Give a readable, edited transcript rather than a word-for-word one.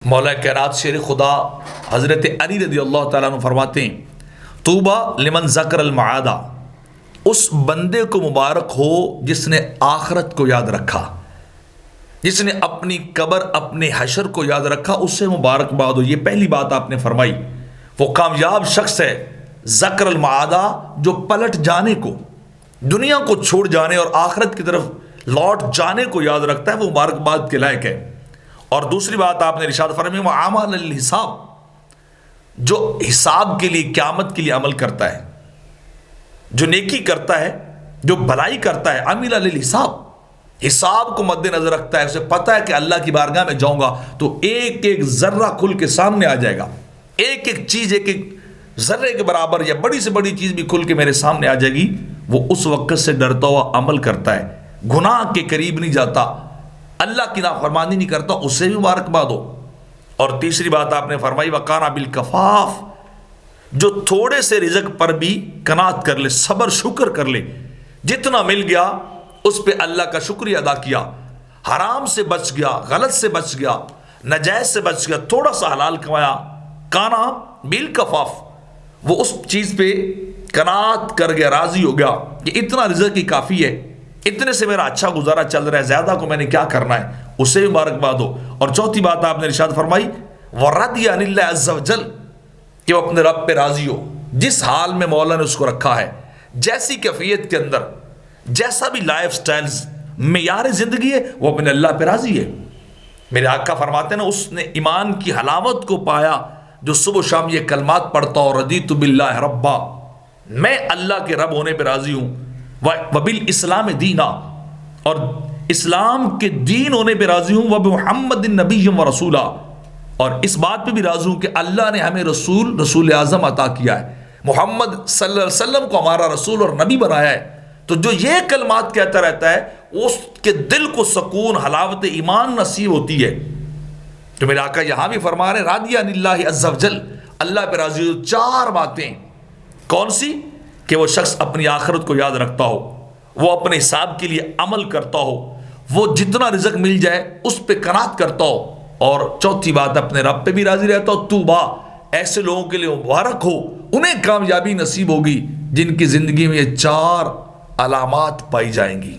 مولا کائنات شیر خدا حضرت علی رضی اللہ تعالیٰ عنہ فرماتے ہیں طوبیٰ لمن ذکر المعادہ، اس بندے کو مبارک ہو جس نے آخرت کو یاد رکھا، جس نے اپنی قبر اپنے حشر کو یاد رکھا، اس سے مبارکباد ہو۔ یہ پہلی بات آپ نے فرمائی، وہ کامیاب شخص ہے ذکر المعادہ جو پلٹ جانے کو، دنیا کو چھوڑ جانے اور آخرت کی طرف لوٹ جانے کو یاد رکھتا ہے، وہ مبارکباد کے لائق ہے۔ اور دوسری بات آپ نے ارشاد فرمائی وعمل للحساب، جو حساب کے لیے، قیامت کے لیے عمل کرتا ہے، جو نیکی کرتا ہے، جو بھلائی کرتا ہے، عمل للحساب، حساب کو مد نظر رکھتا ہے، اسے پتہ ہے کہ اللہ کی بارگاہ میں جاؤں گا تو ایک ایک ذرہ کھل کے سامنے آ جائے گا، ایک ایک چیز ایک ایک ذرے کے برابر یا بڑی سے بڑی چیز بھی کھل کے میرے سامنے آ جائے گی۔ وہ اس وقت سے ڈرتا ہوا عمل کرتا ہے، گناہ کے قریب نہیں جاتا، اللہ کی نافرمانی نہیں کرتا، اسے بھی مبارکباد ہو۔ اور تیسری بات آپ نے فرمائی وَقَانَ بِالْكَفَافِ، جو تھوڑے سے رزق پر بھی قناعت کر لے، صبر شکر کر لے، جتنا مل گیا اس پہ اللہ کا شکریہ ادا کیا، حرام سے بچ گیا، غلط سے بچ گیا، ناجائز سے بچ گیا، تھوڑا سا حلال کمایا، کانا بالکفاف، وہ اس چیز پہ قناعت کر گیا، راضی ہو گیا کہ اتنا رزق ہی کافی ہے، اتنے سے میرا اچھا گزارا چل رہا ہے، زیادہ کو میں نے کیا کرنا ہے، اسے بھی مبارکباد ہو۔ اور چوتھی بات آپ نے ارشاد فرمائی وَرَضِيَ عَنِ اللَّهِ عَزَّ وَجَلَّ، کہ وہ اپنے رب پہ راضی ہو، جس حال میں مولا نے اس کو رکھا ہے، جیسی کیفیت کے اندر، جیسا بھی لائف سٹائلز معیار زندگی ہے، وہ اپنے اللہ پہ راضی ہے۔ میرے آقا فرماتے ہیں نا، اس نے ایمان کی حلاوت کو پایا جو صبح و شام یہ کلمات پڑھتا ہو، رضیت باللہ ربا، میں اللہ کے رب ہونے پہ راضی ہوں، وبالاسلام دینا، اور اسلام کے دین ہونے پہ راضی ہوں، وبمحمد نبی و رسولہ، اور اس بات پہ بھی راضی ہوں کہ اللہ نے ہمیں رسول اعظم عطا کیا ہے، محمد صلی اللہ علیہ وسلم کو ہمارا رسول اور نبی بنایا ہے۔ تو جو یہ کلمات کہتا رہتا ہے اس کے دل کو سکون، حلاوت ایمان نصیب ہوتی ہے۔ تو میرے آقا یہاں بھی فرما رہے راضی عن اللہ عز وجل، اللہ پہ راضی ہو۔ چار باتیں کون سی؟ کہ وہ شخص اپنی آخرت کو یاد رکھتا ہو، وہ اپنے حساب کے لیے عمل کرتا ہو، وہ جتنا رزق مل جائے اس پہ قناعت کرتا ہو، اور چوتھی بات اپنے رب پہ بھی راضی رہتا ہو۔ طوبیٰ، ایسے لوگوں کے لیے مبارک ہو، انہیں کامیابی نصیب ہوگی جن کی زندگی میں یہ چار علامات پائی جائیں گی۔